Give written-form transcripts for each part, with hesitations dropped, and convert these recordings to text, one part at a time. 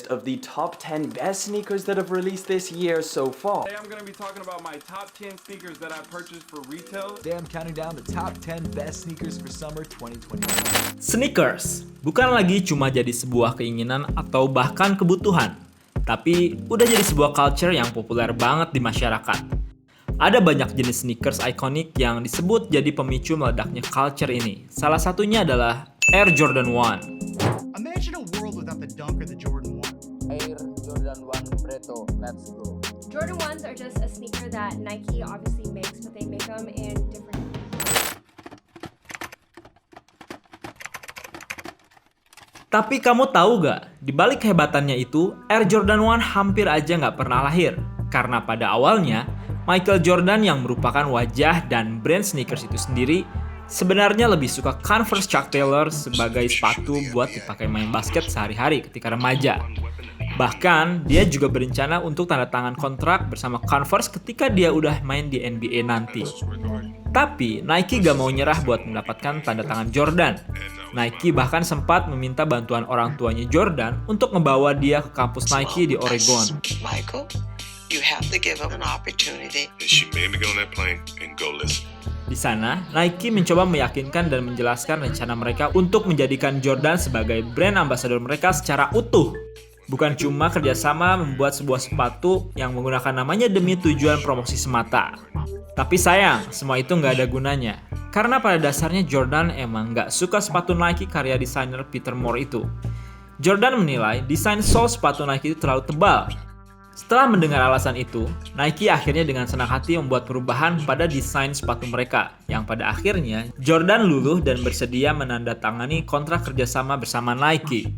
Of the top 10 best sneakers that have released this year so far. Today I'm going to be talking about my top 10 sneakers that I purchased for retail. Today I'm counting down the top 10 best sneakers for summer 2021. Sneakers bukan lagi cuma jadi sebuah keinginan atau bahkan kebutuhan, tapi udah jadi sebuah culture yang populer banget di masyarakat. Ada banyak jenis sneakers ikonik yang disebut jadi pemicu meledaknya culture ini. Salah satunya adalah Air Jordan 1. Imagine a world without the Dunk or the Jordan 1. Air Jordan 1 Preto, let's go. Jordan 1s are just a sneaker that Nike obviously makes, but they make them in different. Tapi kamu tahu gak, di balik kehebatannya itu, Air Jordan 1 hampir aja gak pernah lahir. Karena pada awalnya, Michael Jordan yang merupakan wajah dan brand sneakers itu sendiri, sebenarnya lebih suka Converse Chuck Taylor sebagai sepatu buat dipakai main basket sehari-hari ketika remaja. Bahkan, dia juga berencana untuk tanda tangan kontrak bersama Converse ketika dia udah main di NBA nanti. Tapi, Nike gak mau nyerah buat mendapatkan tanda tangan Jordan. Nike bahkan sempat meminta bantuan orang tuanya Jordan untuk membawa dia ke kampus Nike di Oregon. Michael, you have to give him an opportunity. And she made me get on that plane and go listen. Di sana, Nike mencoba meyakinkan dan menjelaskan rencana mereka untuk menjadikan Jordan sebagai brand ambassador mereka secara utuh. Bukan cuma kerjasama membuat sebuah sepatu yang menggunakan namanya demi tujuan promosi semata. Tapi sayang, semua itu nggak ada gunanya. Karena pada dasarnya Jordan emang nggak suka sepatu Nike karya desainer Peter Moore itu. Jordan menilai desain sol sepatu Nike itu terlalu tebal. Setelah mendengar alasan itu, Nike akhirnya dengan senang hati membuat perubahan pada desain sepatu mereka, yang pada akhirnya Jordan luluh dan bersedia menandatangani kontrak kerjasama bersama Nike.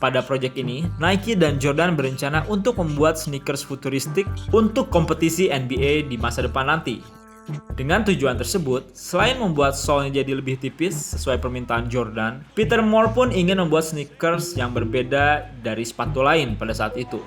Pada proyek ini, Nike dan Jordan berencana untuk membuat sneakers futuristik untuk kompetisi NBA di masa depan nanti. Dengan tujuan tersebut, selain membuat solnya jadi lebih tipis sesuai permintaan Jordan, Peter Moore pun ingin membuat sneakers yang berbeda dari sepatu lain pada saat itu.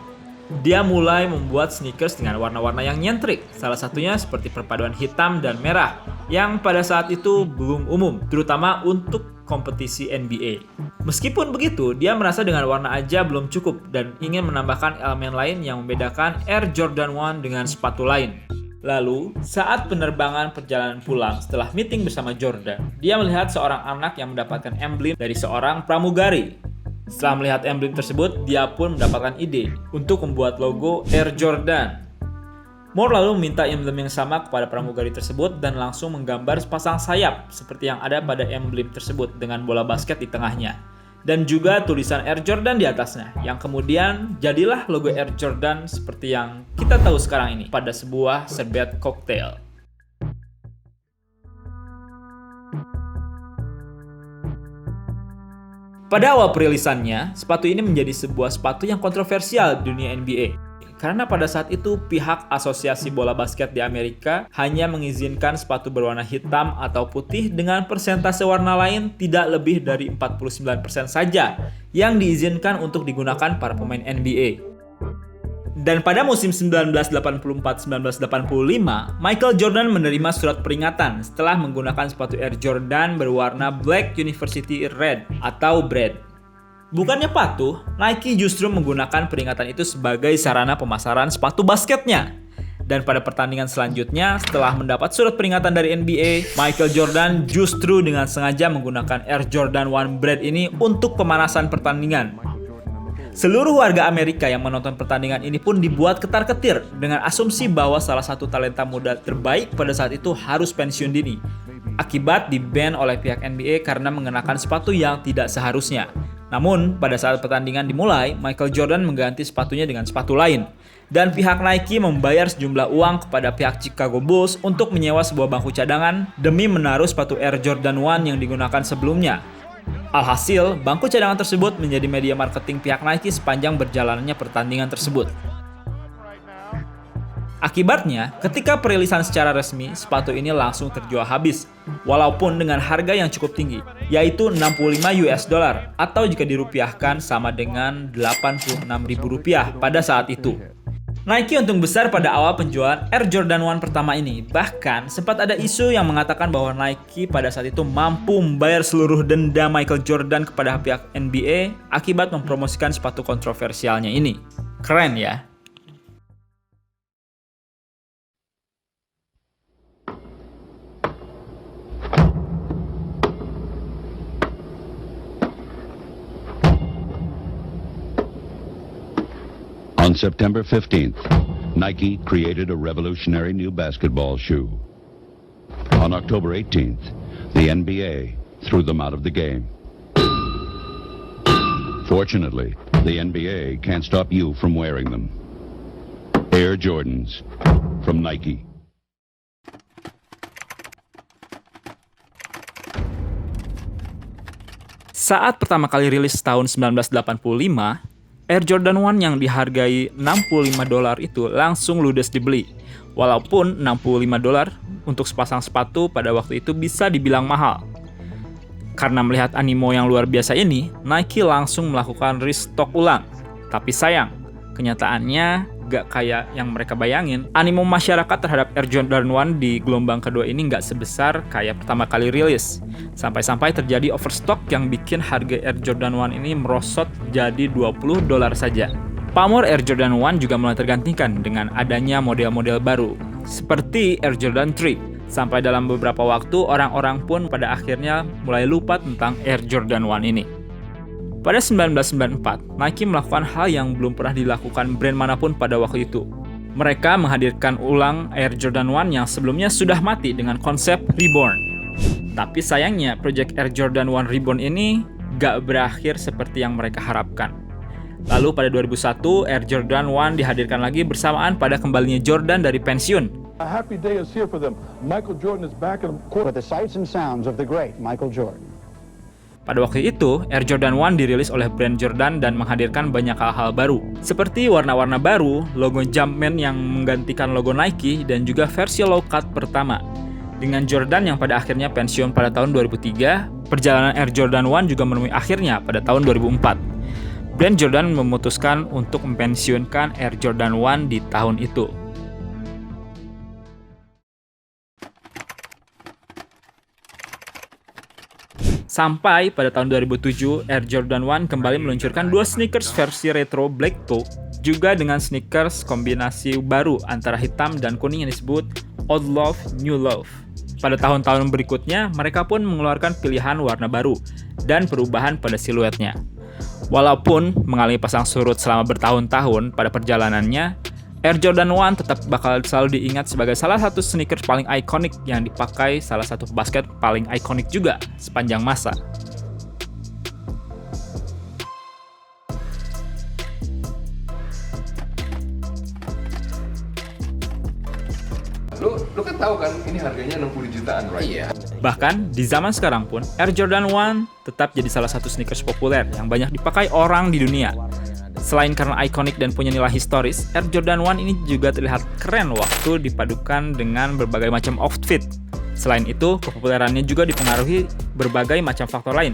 Dia mulai membuat sneakers dengan warna-warna yang nyentrik, salah satunya seperti perpaduan hitam dan merah, yang pada saat itu belum umum, terutama untuk kompetisi NBA. Meskipun begitu, dia merasa dengan warna aja belum cukup dan ingin menambahkan elemen lain yang membedakan Air Jordan 1 dengan sepatu lain. Lalu, saat penerbangan perjalanan pulang setelah meeting bersama Jordan, dia melihat seorang anak yang mendapatkan emblem dari seorang pramugari. Setelah melihat emblem tersebut, dia pun mendapatkan ide untuk membuat logo Air Jordan. Moore lalu meminta emblem yang sama kepada pramugari tersebut dan langsung menggambar sepasang sayap seperti yang ada pada emblem tersebut dengan bola basket di tengahnya. Dan juga tulisan Air Jordan di atasnya, yang kemudian jadilah logo Air Jordan seperti yang kita tahu sekarang ini pada sebuah serbet koktail. Pada awal perilisannya, sepatu ini menjadi sebuah sepatu yang kontroversial di dunia NBA. Karena pada saat itu pihak Asosiasi Bola Basket di Amerika hanya mengizinkan sepatu berwarna hitam atau putih dengan persentase warna lain tidak lebih dari 49% saja yang diizinkan untuk digunakan para pemain NBA. Dan pada musim 1984-1985, Michael Jordan menerima surat peringatan setelah menggunakan sepatu Air Jordan berwarna Black University Red atau BRED. Bukannya patuh, Nike justru menggunakan peringatan itu sebagai sarana pemasaran sepatu basketnya. Dan pada pertandingan selanjutnya, setelah mendapat surat peringatan dari NBA, Michael Jordan justru dengan sengaja menggunakan Air Jordan 1 BRED ini untuk pemanasan pertandingan. Seluruh warga Amerika yang menonton pertandingan ini pun dibuat ketar-ketir dengan asumsi bahwa salah satu talenta muda terbaik pada saat itu harus pensiun dini. Akibat di-ban oleh pihak NBA karena mengenakan sepatu yang tidak seharusnya. Namun, pada saat pertandingan dimulai, Michael Jordan mengganti sepatunya dengan sepatu lain. Dan pihak Nike membayar sejumlah uang kepada pihak Chicago Bulls untuk menyewa sebuah bangku cadangan demi menaruh sepatu Air Jordan 1 yang digunakan sebelumnya. Alhasil, bangku cadangan tersebut menjadi media marketing pihak Nike sepanjang berjalannya pertandingan tersebut. Akibatnya, ketika perilisan secara resmi, sepatu ini langsung terjual habis, walaupun dengan harga yang cukup tinggi, yaitu $65 atau jika dirupiahkan sama dengan Rp86.000 pada saat itu. Nike untung besar pada awal penjualan Air Jordan 1 pertama ini. Bahkan sempat ada isu yang mengatakan bahwa Nike pada saat itu mampu membayar seluruh denda Michael Jordan kepada pihak NBA akibat mempromosikan sepatu kontroversialnya ini. Keren ya? On September 15th, Nike created a revolutionary new basketball shoe. On October 18th, the NBA threw them out of the game. Fortunately, the NBA can't stop you from wearing them. Air Jordans from Nike. Saat pertama kali rilis tahun 1985, Air Jordan 1 yang dihargai $65 itu langsung ludes dibeli. Walaupun $65 untuk sepasang sepatu pada waktu itu bisa dibilang mahal. Karena melihat animo yang luar biasa ini, Nike langsung melakukan restock ulang. Tapi sayang, kenyataannya gak kayak yang mereka bayangin. Animo masyarakat terhadap Air Jordan 1 di gelombang kedua ini gak sebesar kayak pertama kali rilis. Sampai-sampai terjadi overstock yang bikin harga Air Jordan 1 ini merosot jadi $20 saja. Pamor Air Jordan 1 juga mulai tergantikan dengan adanya model-model baru, seperti Air Jordan 3. Sampai dalam beberapa waktu, orang-orang pun pada akhirnya mulai lupa tentang Air Jordan 1 ini. Pada 1994, Nike melakukan hal yang belum pernah dilakukan brand manapun pada waktu itu. Mereka menghadirkan ulang Air Jordan 1 yang sebelumnya sudah mati dengan konsep Reborn. Tapi sayangnya, project Air Jordan 1 Reborn ini gak berakhir seperti yang mereka harapkan. Lalu pada 2001, Air Jordan 1 dihadirkan lagi bersamaan pada kembalinya Jordan dari pensiun. A happy day is here for them. Michael Jordan is back in with the sights and sounds of the great Michael Jordan. Pada waktu itu, Air Jordan 1 dirilis oleh brand Jordan dan menghadirkan banyak hal-hal baru. Seperti warna-warna baru, logo Jumpman yang menggantikan logo Nike, dan juga versi low cut pertama. Dengan Jordan yang pada akhirnya pensiun pada tahun 2003, perjalanan Air Jordan 1 juga menemui akhirnya pada tahun 2004. Brand Jordan memutuskan untuk mempensiunkan Air Jordan 1 di tahun itu. Sampai pada tahun 2007, Air Jordan 1 kembali meluncurkan dua sneakers versi retro Black Toe, juga dengan sneakers kombinasi baru antara hitam dan kuning yang disebut Old Love, New Love. Pada tahun-tahun berikutnya, mereka pun mengeluarkan pilihan warna baru dan perubahan pada siluetnya. Walaupun mengalami pasang surut selama bertahun-tahun pada perjalanannya, Air Jordan 1 tetap bakal selalu diingat sebagai salah satu sneakers paling ikonik yang dipakai salah satu pebasket paling ikonik juga sepanjang masa. Lu kan tahu kan ini harganya 60 jutaan, right? Iya. Bahkan di zaman sekarang pun Air Jordan 1 tetap jadi salah satu sneakers populer yang banyak dipakai orang di dunia. Selain karena ikonik dan punya nilai historis, Air Jordan 1 ini juga terlihat keren waktu dipadukan dengan berbagai macam outfit. Selain itu, kepopulerannya juga dipengaruhi berbagai macam faktor lain.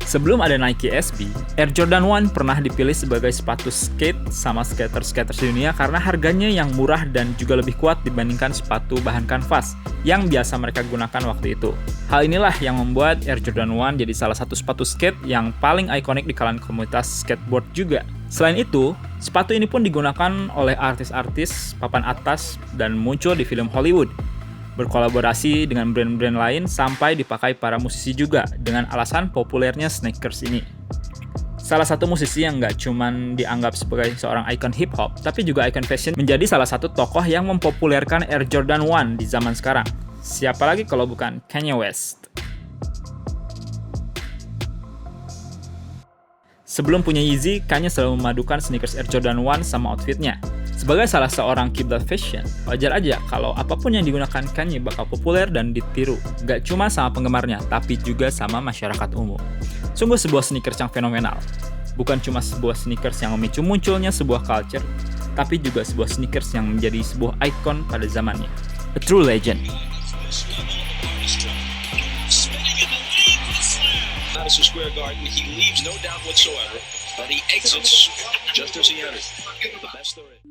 Sebelum ada Nike SB, Air Jordan 1 pernah dipilih sebagai sepatu skate sama skaters-skaters di dunia karena harganya yang murah dan juga lebih kuat dibandingkan sepatu bahan kanvas yang biasa mereka gunakan waktu itu. Hal inilah yang membuat Air Jordan 1 jadi salah satu sepatu skate yang paling ikonik di kalangan komunitas skateboard juga. Selain itu, sepatu ini pun digunakan oleh artis-artis papan atas dan muncul di film Hollywood. Berkolaborasi dengan brand-brand lain sampai dipakai para musisi juga dengan alasan populernya sneakers ini. Salah satu musisi yang nggak cuman dianggap sebagai seorang ikon hip-hop, tapi juga ikon fashion, menjadi salah satu tokoh yang mempopulerkan Air Jordan 1 di zaman sekarang. Siapa lagi kalau bukan Kanye West? Sebelum punya Yeezy, Kanye selalu memadukan sneakers Air Jordan 1 sama outfitnya. Sebagai salah seorang kiblat fashion, wajar aja kalau apapun yang digunakan Kanye bakal populer dan ditiru. Gak cuma sama penggemarnya, tapi juga sama masyarakat umum. Sungguh sebuah sneakers yang fenomenal. Bukan cuma sebuah sneakers yang memicu munculnya sebuah culture, tapi juga sebuah sneakers yang menjadi sebuah ikon pada zamannya. A true legend. Madison Square Garden, he leaves no doubt whatsoever that he exits just as he entered. The best there is.